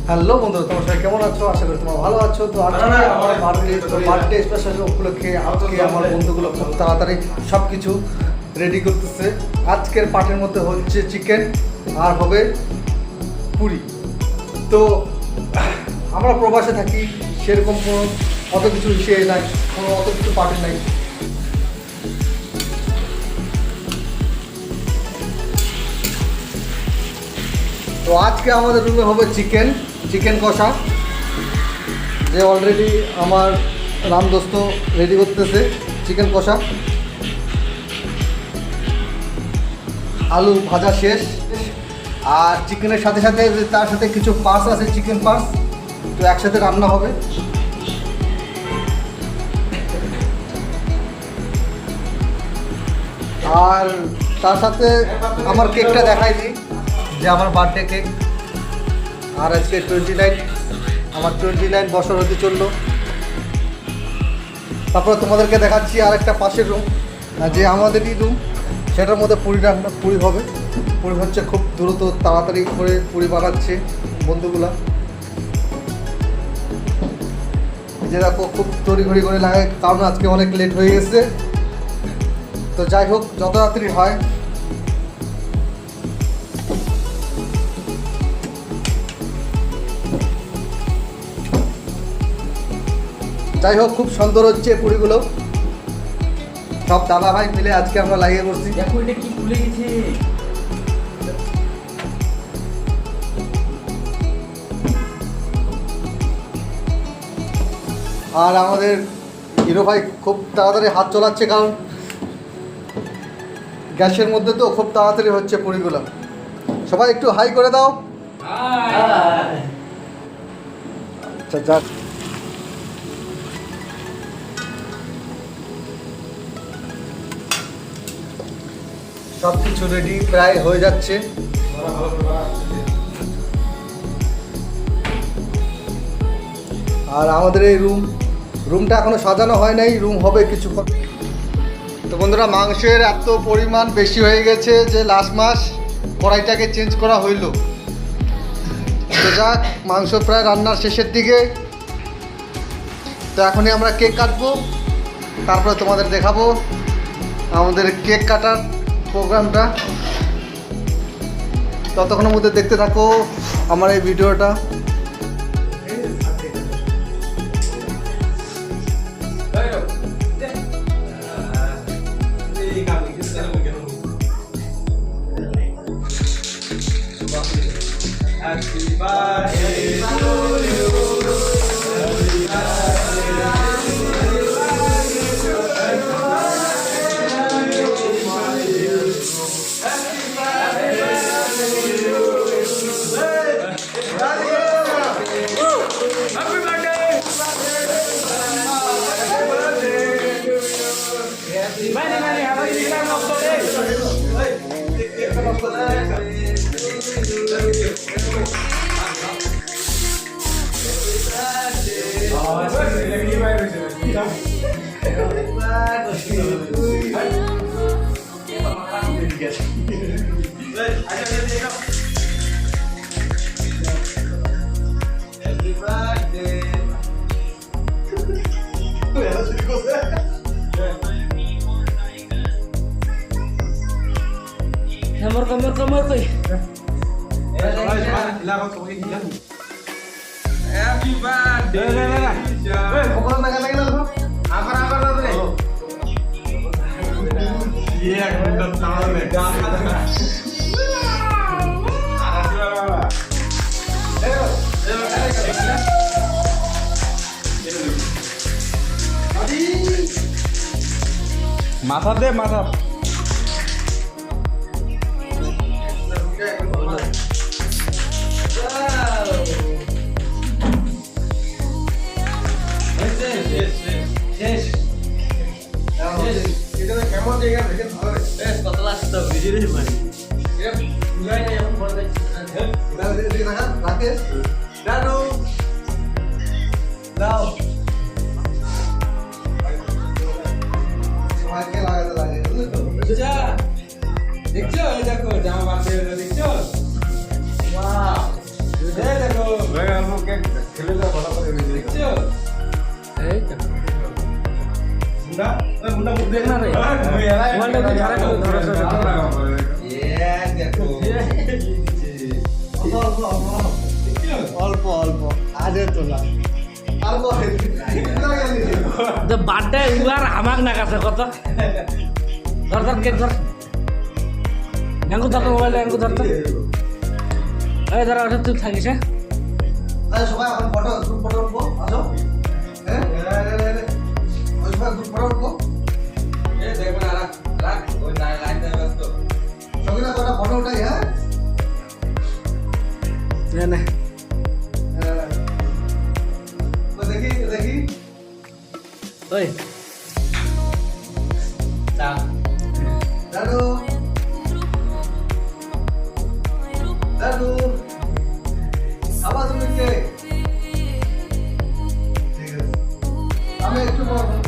Hello বন্ধুরা, তোমার সবাই কেমন আছো? আশা করি তোমরা ভালো আছো। তো আজকে আমার বার্থডে স্পেশাল উপলক্ষে আজকে আমার বন্ধুগুলো খুব তাড়াতাড়ি সব কিছু রেডি করতেছে। আজকের পার্টির মধ্যে হচ্ছে চিকেন আর হবে পুরি। তো আমরা প্রবাসে থাকি, সেরকম কোনো অত কিছু ইসে নাই, কোনো অত কিছু পার্টি নাই। তো আজকে আমাদের রুমে হবে চিকেন কষা, যে অলরেডি আমার রামদোস্ত রেডি করতেছে চিকেন কষা। আলু ভাজা শেষ, আর চিকেনের সাথে সাথে তার সাথে কিছু পার্স আছে, চিকেন পার্স, তো একসাথে রান্না হবে। আর তার সাথে আমার কেকটা দেখাই দিই, যে আমার বার্থডে কেক। আর আজকে 29, আমার 29 বছর হতে চললো। তারপরে তোমাদেরকে দেখাচ্ছি আর একটা পাশের রুম, যে আমাদেরই রুম, সেটার মধ্যে পুরি হবে। পুরি হচ্ছে খুব দ্রুত তাড়াতাড়ি করে পুরি বানাচ্ছে বন্ধুগুলা, যে দেখো খুব তড়িঘড়ি করে লাগে, কারণ আজকে অনেক লেট হয়ে গেছে। তো যাই হোক, যত তাড়াতাড়ি হয়। যাই হোক, খুব সুন্দর হচ্ছে পুরিগুলো। সব দাদা ভাই মিলে আজকে আমরা লাগিয়ে পড়ছি। দেখো এটা কি খুলে গেছে। আর আমাদের হিরো ভাই খুব তাড়াতাড়ি হাত চলাচ্ছে, কারণ গ্যাসের মধ্যে তো খুব তাড়াতাড়ি হচ্ছে পুরিগুলো। সবাই একটু হাই করে দাও। আচ্ছা, যাক। সব কিছু রেডি প্রায় হয়ে যাচ্ছে। আর আমাদের এই রুমটা এখনো সাজানো হয় নাই, রুম হবে কিছুক্ষণ। তো বন্ধুরা, মাংসের এত পরিমাণ বেশি হয়ে গেছে যে লাস্ট মাস কড়াইটাকে চেঞ্জ করা হইল। তো যাক, মাংস প্রায় রান্নার শেষের দিকে। তো এখনই আমরা কেক কাটবো, তারপরে তোমাদের দেখাবো আমাদের কেক কাটার প্রোগ্রামটা। ততক্ষণের মধ্যে দেখতে থাকো আমার এই ভিডিওটা। Happy birthday to you. Kamar tuh. Happy birthday. pokoknya naga-naga dulu. Akar tuh. Iya, udah tahu deh. মাথা দে মাথা। কেমন জায়গা থেকে ধরে কত লাগতো ভিডিও মানে বুঝাই না এখন বড় রাকেশ দাদু দাও সবাইকে লাগাতে লাগে, বুঝলি তো? দেখছো এই দেখো জামা বাঁধতে হলো দেখছো। ওয়াও ছেলেটা ভালো করে দেখছো এই তো মুন্ডা ওই মুন্ডা মুখ দেখ না রে মোবাইলটা একটু ঝাড়া করে ধরো দেখো অল্প অল্প আজে তোলা আর বল তো বার্থডে উবার আমাক না কাছে কত ধর ধর কেক ধর গাঙ্গু ধর মোবাইল গাঙ্গু ধর তো এই ধর ওটা তুই থাকিস হ্যাঁ আরে সবাই এখন ফটো গ্রুপ ফটো উঠবো আসো হ্যাঁ ওই সবাই গ্রুপ ফটো উঠবো সঙ্গীরা কটা ফটো উঠাই হ্যাঁ না না দেখি দেখি ওই দাদু দাদু আবার তুমি কে ঠিক আছে আমি একটু পর